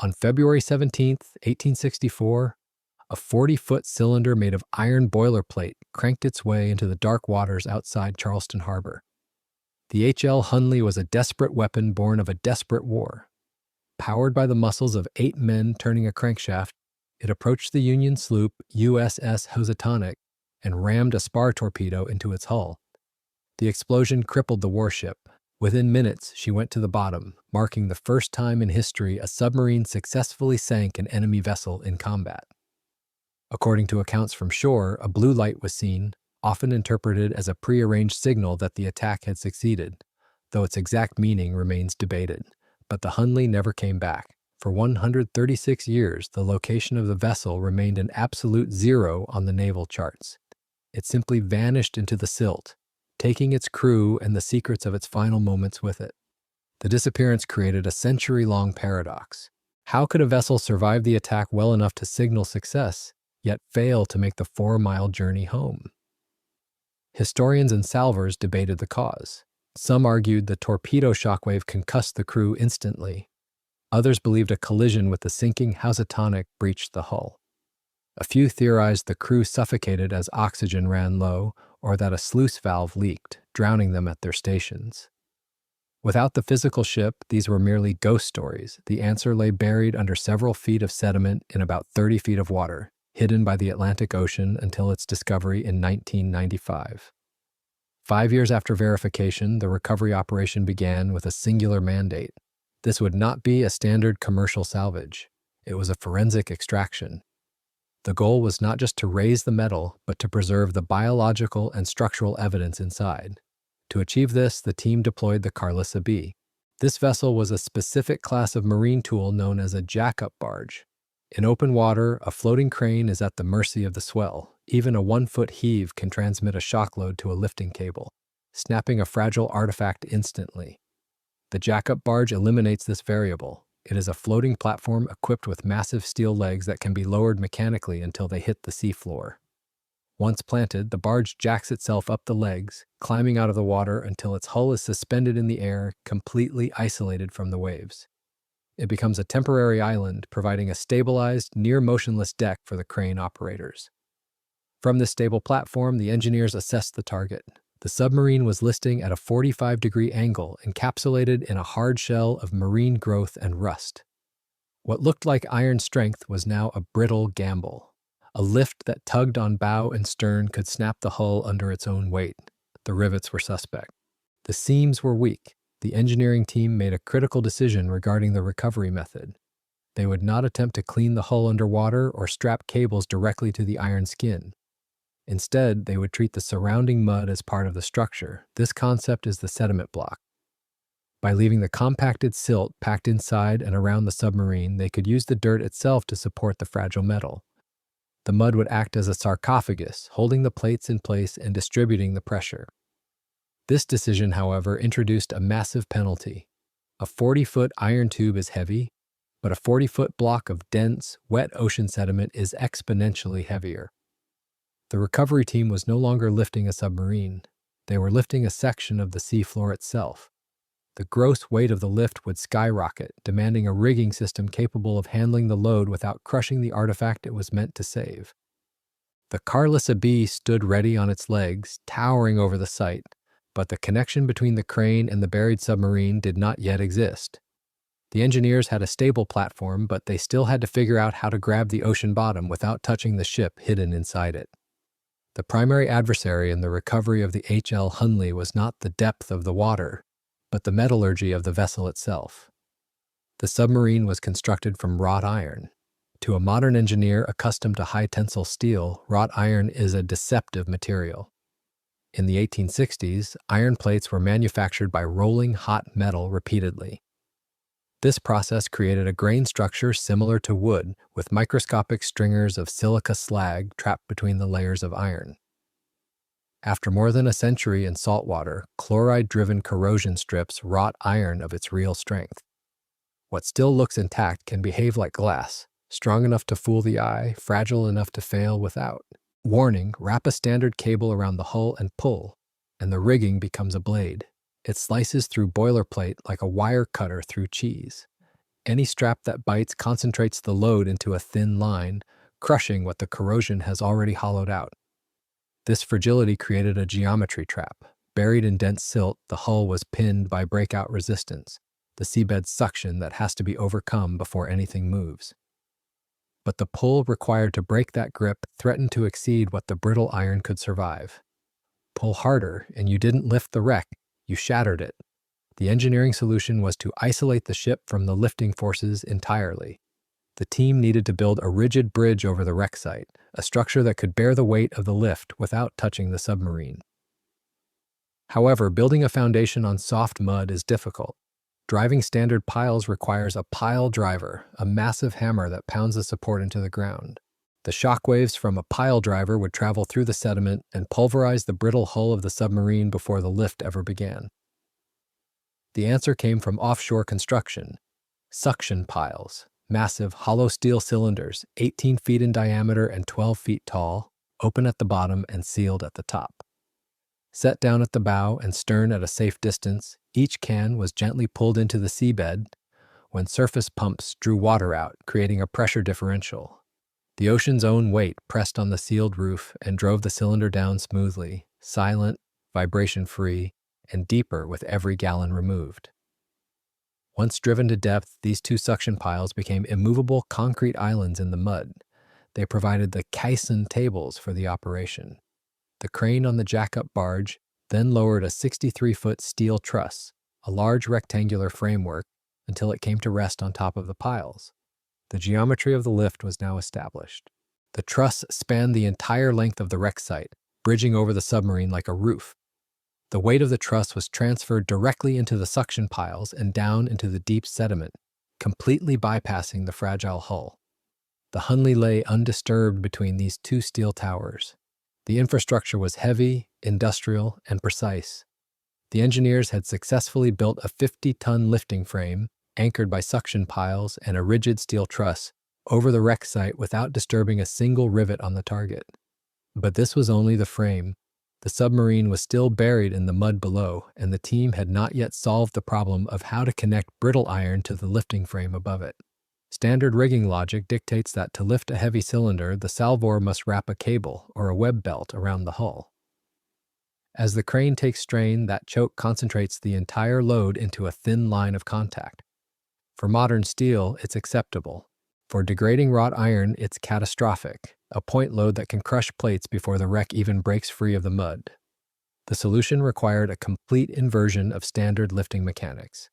On February 17, 1864, a 40-foot cylinder made of iron boilerplate cranked its way into the dark waters outside Charleston Harbor. The H.L. Hunley was a desperate weapon born of a desperate war. Powered by the muscles of 8 men turning a crankshaft, it approached the Union sloop USS Housatonic and rammed a spar torpedo into its hull. The explosion crippled the warship. Within minutes, she went to the bottom, marking the first time in history a submarine successfully sank an enemy vessel in combat. According to accounts from shore, a blue light was seen, often interpreted as a prearranged signal that the attack had succeeded, though its exact meaning remains debated. But the Hunley never came back. For 136 years, the location of the vessel remained an absolute zero on the naval charts. It simply vanished into the silt, taking its crew and the secrets of its final moments with it. The disappearance created a century-long paradox. How could a vessel survive the attack well enough to signal success, yet fail to make the 4-mile journey home? Historians and salvors debated the cause. Some argued the torpedo shockwave concussed the crew instantly. Others believed a collision with the sinking Housatonic breached the hull. A few theorized the crew suffocated as oxygen ran low, or that a sluice valve leaked, drowning them at their stations. Without the physical ship, these were merely ghost stories. The answer lay buried under several feet of sediment in about 30 feet of water, hidden by the Atlantic Ocean until its discovery in 1995. 5 years after verification, the recovery operation began with a singular mandate. This would not be a standard commercial salvage. It was a forensic extraction. The goal was not just to raise the metal, but to preserve the biological and structural evidence inside. To achieve this, the team deployed the Carlissa B. This vessel was a specific class of marine tool known as a jack-up barge. In open water, a floating crane is at the mercy of the swell. Even a 1-foot heave can transmit a shock load to a lifting cable, snapping a fragile artifact instantly. The jack-up barge eliminates this variable. It is a floating platform equipped with massive steel legs that can be lowered mechanically until they hit the seafloor. Once planted, the barge jacks itself up the legs, climbing out of the water until its hull is suspended in the air, completely isolated from the waves. It becomes a temporary island, providing a stabilized, near-motionless deck for the crane operators. From this stable platform, the engineers assessed the target. The submarine was listing at a 45-degree angle, encapsulated in a hard shell of marine growth and rust. What looked like iron strength was now a brittle gamble. A lift that tugged on bow and stern could snap the hull under its own weight. The rivets were suspect. The seams were weak. The engineering team made a critical decision regarding the recovery method. They would not attempt to clean the hull underwater or strap cables directly to the iron skin. Instead, they would treat the surrounding mud as part of the structure. This concept is the sediment block. By leaving the compacted silt packed inside and around the submarine, they could use the dirt itself to support the fragile metal. The mud would act as a sarcophagus, holding the plates in place and distributing the pressure. This decision, however, introduced a massive penalty. A 40-foot iron tube is heavy, but a 40-foot block of dense, wet ocean sediment is exponentially heavier. The recovery team was no longer lifting a submarine. They were lifting a section of the seafloor itself. The gross weight of the lift would skyrocket, demanding a rigging system capable of handling the load without crushing the artifact it was meant to save. The Carlissa B stood ready on its legs, towering over the site, but the connection between the crane and the buried submarine did not yet exist. The engineers had a stable platform, but they still had to figure out how to grab the ocean bottom without touching the ship hidden inside it. The primary adversary in the recovery of the H.L. Hunley was not the depth of the water, but the metallurgy of the vessel itself. The submarine was constructed from wrought iron. To a modern engineer accustomed to high-tensile steel, wrought iron is a deceptive material. In the 1860s, iron plates were manufactured by rolling hot metal repeatedly. This process created a grain structure similar to wood, with microscopic stringers of silica slag trapped between the layers of iron. After more than a century in salt water, chloride-driven corrosion strips wrought iron of its real strength. What still looks intact can behave like glass, strong enough to fool the eye, fragile enough to fail without. Warning, wrap a standard cable around the hull and pull, and the rigging becomes a blade. It slices through boilerplate like a wire cutter through cheese. Any strap that bites concentrates the load into a thin line, crushing what the corrosion has already hollowed out. This fragility created a geometry trap. Buried in dense silt, the hull was pinned by breakout resistance, the seabed suction that has to be overcome before anything moves. But the pull required to break that grip threatened to exceed what the brittle iron could survive. Pull harder, and you didn't lift the wreck, you shattered it. The engineering solution was to isolate the ship from the lifting forces entirely. The team needed to build a rigid bridge over the wreck site, a structure that could bear the weight of the lift without touching the submarine. However, building a foundation on soft mud is difficult. Driving standard piles requires a pile driver, a massive hammer that pounds the support into the ground. The shock waves from a pile driver would travel through the sediment and pulverize the brittle hull of the submarine before the lift ever began. The answer came from offshore construction. Suction piles, massive hollow steel cylinders, 18 feet in diameter and 12 feet tall, open at the bottom and sealed at the top. Set down at the bow and stern at a safe distance, each can was gently pulled into the seabed when surface pumps drew water out, creating a pressure differential. The ocean's own weight pressed on the sealed roof and drove the cylinder down smoothly, silent, vibration-free, and deeper with every gallon removed. Once driven to depth, these two suction piles became immovable concrete islands in the mud. They provided the caisson tables for the operation. The crane on the jack-up barge then lowered a 63-foot steel truss, a large rectangular framework, until it came to rest on top of the piles. The geometry of the lift was now established. The truss spanned the entire length of the wreck site, bridging over the submarine like a roof. The weight of the truss was transferred directly into the suction piles and down into the deep sediment, completely bypassing the fragile hull. The Hunley lay undisturbed between these two steel towers. The infrastructure was heavy, industrial, and precise. The engineers had successfully built a 50-ton lifting frame, anchored by suction piles and a rigid steel truss, over the wreck site without disturbing a single rivet on the target. But this was only the frame. The submarine was still buried in the mud below, and the team had not yet solved the problem of how to connect brittle iron to the lifting frame above it. Standard rigging logic dictates that to lift a heavy cylinder, the salvor must wrap a cable or a web belt around the hull. As the crane takes strain, that choke concentrates the entire load into a thin line of contact. For modern steel, it's acceptable. For degrading wrought iron, it's catastrophic, a point load that can crush plates before the wreck even breaks free of the mud. The solution required a complete inversion of standard lifting mechanics.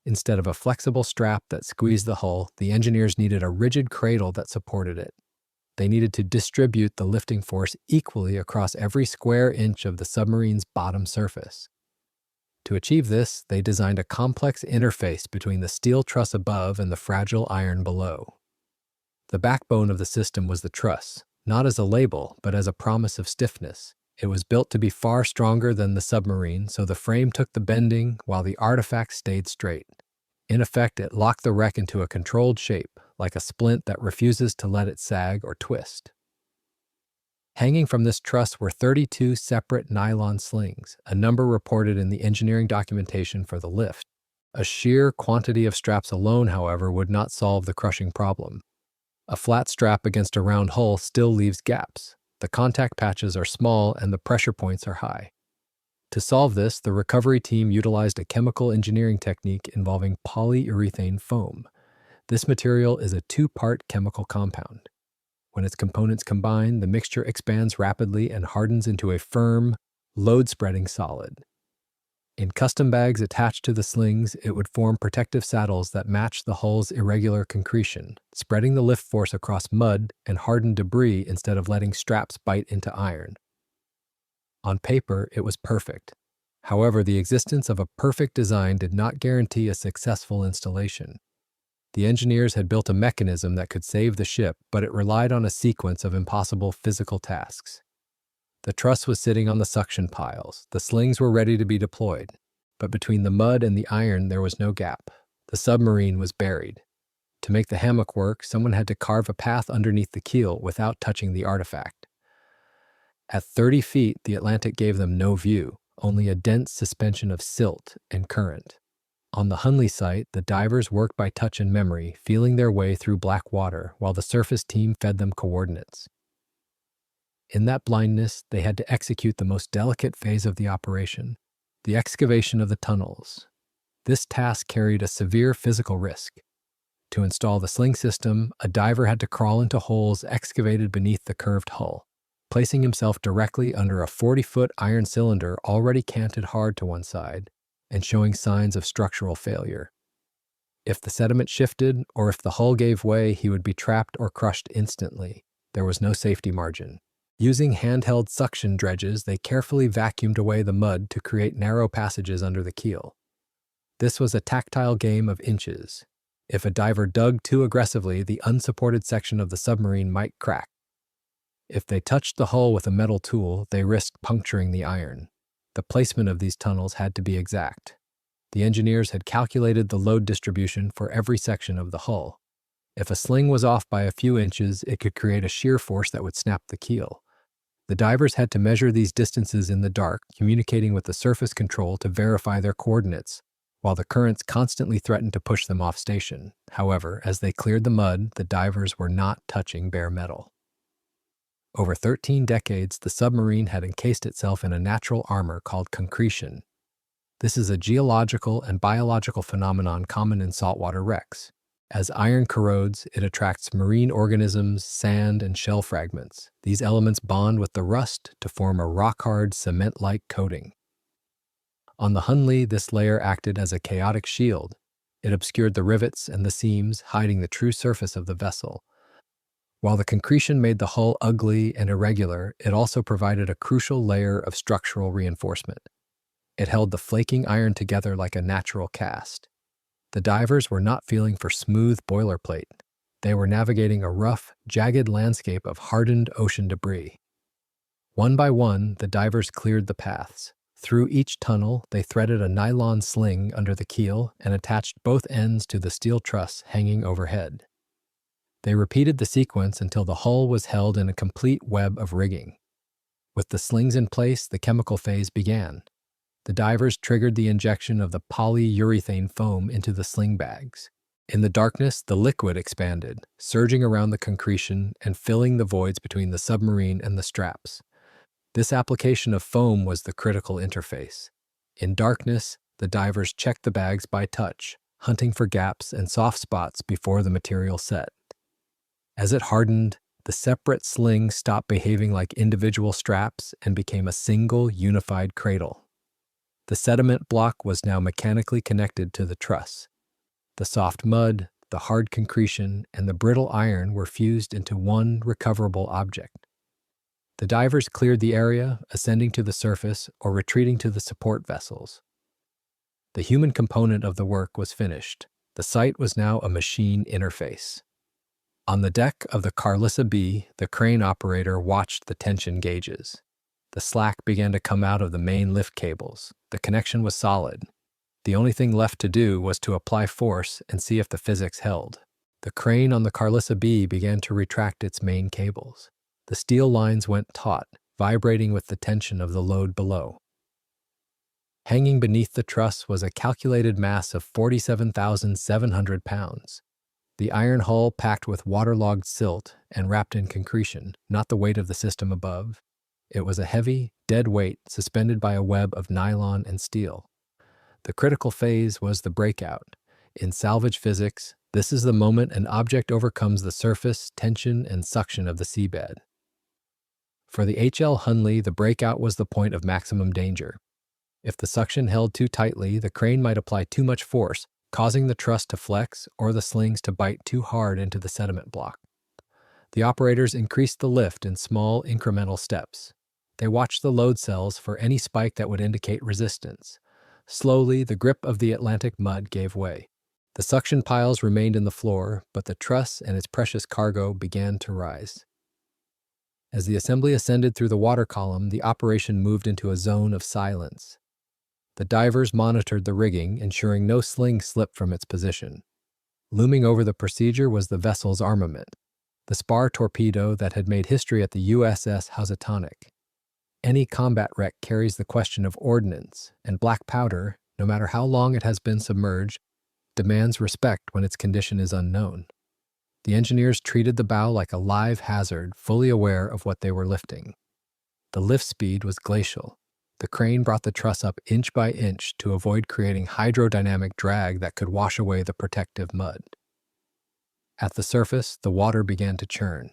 Instead of a flexible strap that squeezed the hull, the engineers needed a rigid cradle that supported it. They needed to distribute the lifting force equally across every square inch of the submarine's bottom surface. To achieve this, they designed a complex interface between the steel truss above and the fragile iron below. The backbone of the system was the truss, not as a label, but as a promise of stiffness. It was built to be far stronger than the submarine, so the frame took the bending while the artifact stayed straight. In effect, it locked the wreck into a controlled shape, like a splint that refuses to let it sag or twist. Hanging from this truss were 32 separate nylon slings, a number reported in the engineering documentation for the lift. A sheer quantity of straps alone, however, would not solve the crushing problem. A flat strap against a round hull still leaves gaps. The contact patches are small and the pressure points are high. To solve this, the recovery team utilized a chemical engineering technique involving polyurethane foam. This material is a two-part chemical compound. When its components combine, the mixture expands rapidly and hardens into a firm, load-spreading solid. In custom bags attached to the slings, it would form protective saddles that match the hull's irregular concretion, spreading the lift force across mud and hardened debris instead of letting straps bite into iron. On paper, it was perfect. However, the existence of a perfect design did not guarantee a successful installation. The engineers had built a mechanism that could save the ship, but it relied on a sequence of impossible physical tasks. The truss was sitting on the suction piles. The slings were ready to be deployed. But between the mud and the iron, there was no gap. The submarine was buried. To make the hammock work, someone had to carve a path underneath the keel without touching the artifact. At 30 feet, the Atlantic gave them no view, only a dense suspension of silt and current. On the Hunley site, the divers worked by touch and memory, feeling their way through black water while the surface team fed them coordinates. In that blindness, they had to execute the most delicate phase of the operation, the excavation of the tunnels. This task carried a severe physical risk. To install the sling system, a diver had to crawl into holes excavated beneath the curved hull, placing himself directly under a 40-foot iron cylinder already canted hard to one side and showing signs of structural failure. If the sediment shifted or if the hull gave way, he would be trapped or crushed instantly. There was no safety margin. Using handheld suction dredges, they carefully vacuumed away the mud to create narrow passages under the keel. This was a tactile game of inches. If a diver dug too aggressively, the unsupported section of the submarine might crack. If they touched the hull with a metal tool, they risked puncturing the iron. The placement of these tunnels had to be exact. The engineers had calculated the load distribution for every section of the hull. If a sling was off by a few inches, it could create a shear force that would snap the keel. The divers had to measure these distances in the dark, communicating with the surface control to verify their coordinates, while the currents constantly threatened to push them off station. However, as they cleared the mud, the divers were not touching bare metal. Over 13 decades, the submarine had encased itself in a natural armor called concretion. This is a geological and biological phenomenon common in saltwater wrecks. As iron corrodes, it attracts marine organisms, sand, and shell fragments. These elements bond with the rust to form a rock-hard, cement-like coating. On the Hunley, this layer acted as a chaotic shield. It obscured the rivets and the seams, hiding the true surface of the vessel. While the concretion made the hull ugly and irregular, it also provided a crucial layer of structural reinforcement. It held the flaking iron together like a natural cast. The divers were not feeling for smooth boilerplate. They were navigating a rough, jagged landscape of hardened ocean debris. One by one, the divers cleared the paths. Through each tunnel, they threaded a nylon sling under the keel and attached both ends to the steel truss hanging overhead. They repeated the sequence until the hull was held in a complete web of rigging. With the slings in place, the chemical phase began. The divers triggered the injection of the polyurethane foam into the sling bags. In the darkness, the liquid expanded, surging around the concretion and filling the voids between the submarine and the straps. This application of foam was the critical interface. In darkness, the divers checked the bags by touch, hunting for gaps and soft spots before the material set. As it hardened, the separate slings stopped behaving like individual straps and became a single, unified cradle. The sediment block was now mechanically connected to the truss. The soft mud, the hard concretion, and the brittle iron were fused into one recoverable object. The divers cleared the area, ascending to the surface or retreating to the support vessels. The human component of the work was finished. The site was now a machine interface. On the deck of the Carlissa B, the crane operator watched the tension gauges. The slack began to come out of the main lift cables. The connection was solid. The only thing left to do was to apply force and see if the physics held. The crane on the Carlissa B began to retract its main cables. The steel lines went taut, vibrating with the tension of the load below. Hanging beneath the truss was a calculated mass of 47,700 pounds. The iron hull packed with waterlogged silt and wrapped in concretion, not the weight of the system above. It was a heavy, dead weight suspended by a web of nylon and steel. The critical phase was the breakout. In salvage physics, this is the moment an object overcomes the surface, tension, and suction of the seabed. For the H.L. Hunley, the breakout was the point of maximum danger. If the suction held too tightly, the crane might apply too much force, causing the truss to flex or the slings to bite too hard into the sediment block. The operators increased the lift in small, incremental steps. They watched the load cells for any spike that would indicate resistance. Slowly, the grip of the Atlantic mud gave way. The suction piles remained in the floor, but the truss and its precious cargo began to rise. As the assembly ascended through the water column, the operation moved into a zone of silence. The divers monitored the rigging, ensuring no sling slipped from its position. Looming over the procedure was the vessel's armament, the spar torpedo that had made history at the USS Housatonic. Any combat wreck carries the question of ordnance, and black powder, no matter how long it has been submerged, demands respect when its condition is unknown. The engineers treated the bow like a live hazard, fully aware of what they were lifting. The lift speed was glacial. The crane brought the truss up inch by inch to avoid creating hydrodynamic drag that could wash away the protective mud. At the surface, the water began to churn.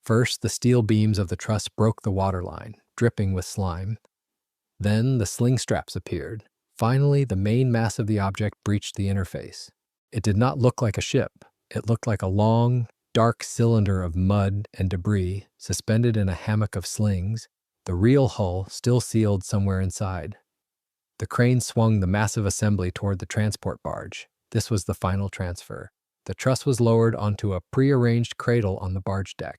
First, the steel beams of the truss broke the waterline, dripping with slime. Then, the sling straps appeared. Finally, the main mass of the object breached the interface. It did not look like a ship. It looked like a long, dark cylinder of mud and debris suspended in a hammock of slings, the real hull still sealed somewhere inside. The crane swung the massive assembly toward the transport barge. This was the final transfer. The truss was lowered onto a prearranged cradle on the barge deck.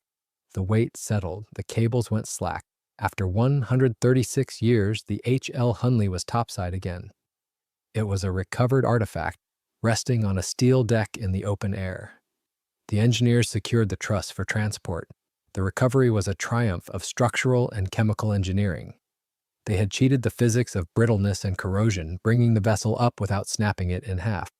The weight settled. The cables went slack. After 136 years, the H.L. Hunley was topside again. It was a recovered artifact, resting on a steel deck in the open air. The engineers secured the truss for transport. The recovery was a triumph of structural and chemical engineering. They had cheated the physics of brittleness and corrosion, bringing the vessel up without snapping it in half.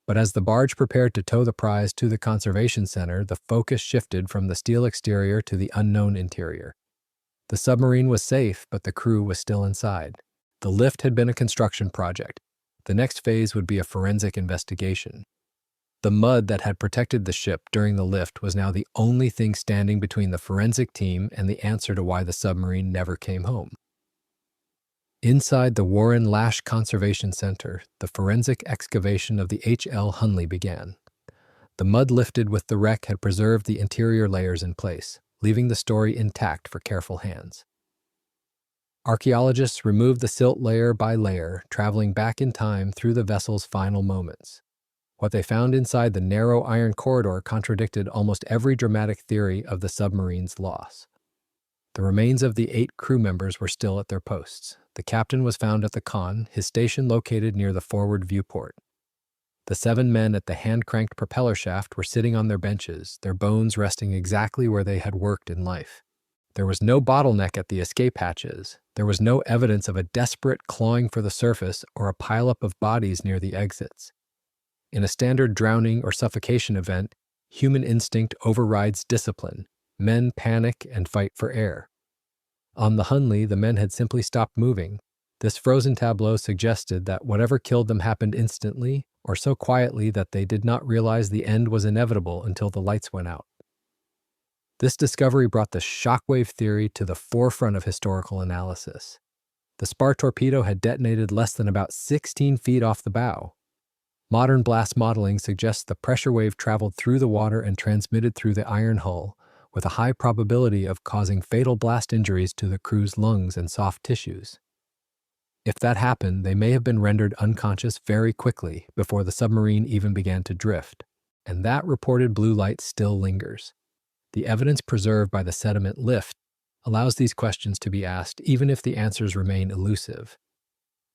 But as the barge prepared to tow the prize to the conservation center, the focus shifted from the steel exterior to the unknown interior. The submarine was safe, but the crew was still inside. The lift had been a construction project. The next phase would be a forensic investigation. The mud that had protected the ship during the lift was now the only thing standing between the forensic team and the answer to why the submarine never came home. Inside the Warren Lash Conservation Center, the forensic excavation of the H.L. Hunley began. The mud lifted with the wreck had preserved the interior layers in place, leaving the story intact for careful hands. Archaeologists removed the silt layer by layer, traveling back in time through the vessel's final moments. What they found inside the narrow iron corridor contradicted almost every dramatic theory of the submarine's loss. The remains of the 8 crew members were still at their posts. The captain was found at the con, his station located near the forward viewport. The 7 men at the hand-cranked propeller shaft were sitting on their benches, their bones resting exactly where they had worked in life. There was no bottleneck at the escape hatches. There was no evidence of a desperate clawing for the surface or a pileup of bodies near the exits. In a standard drowning or suffocation event, human instinct overrides discipline. Men panic and fight for air. On the Hunley, the men had simply stopped moving. This frozen tableau suggested that whatever killed them happened instantly or so quietly that they did not realize the end was inevitable until the lights went out. This discovery brought the shockwave theory to the forefront of historical analysis. The spar torpedo had detonated less than about 16 feet off the bow. Modern blast modeling suggests the pressure wave traveled through the water and transmitted through the iron hull, with a high probability of causing fatal blast injuries to the crew's lungs and soft tissues. If that happened, they may have been rendered unconscious very quickly before the submarine even began to drift, and that reported blue light still lingers. The evidence preserved by the sediment lift allows these questions to be asked even if the answers remain elusive.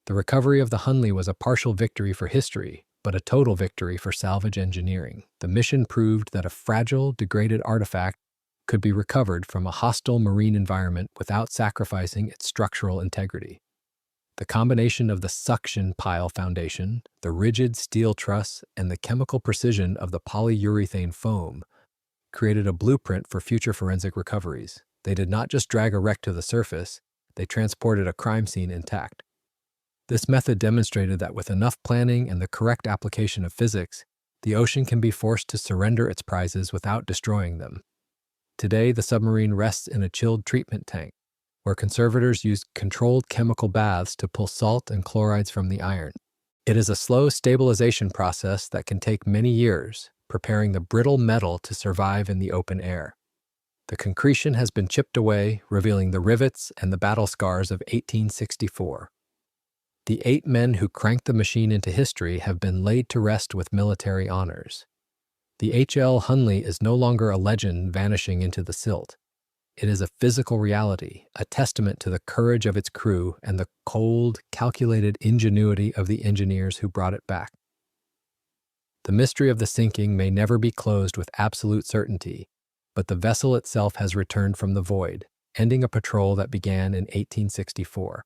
The recovery of the Hunley was a partial victory for history, but a total victory for salvage engineering. The mission proved that a fragile, degraded artifact could be recovered from a hostile marine environment without sacrificing its structural integrity. The combination of the suction pile foundation, the rigid steel truss, and the chemical precision of the polyurethane foam created a blueprint for future forensic recoveries. They did not just drag a wreck to the surface, they transported a crime scene intact. This method demonstrated that with enough planning and the correct application of physics, the ocean can be forced to surrender its prizes without destroying them. Today, the submarine rests in a chilled treatment tank, where conservators use controlled chemical baths to pull salt and chlorides from the iron. It is a slow stabilization process that can take many years, preparing the brittle metal to survive in the open air. The concretion has been chipped away, revealing the rivets and the battle scars of 1864. The 8 men who cranked the machine into history have been laid to rest with military honors. The H.L. Hunley is no longer a legend vanishing into the silt. It is a physical reality, a testament to the courage of its crew and the cold, calculated ingenuity of the engineers who brought it back. The mystery of the sinking may never be closed with absolute certainty, but the vessel itself has returned from the void, ending a patrol that began in 1864.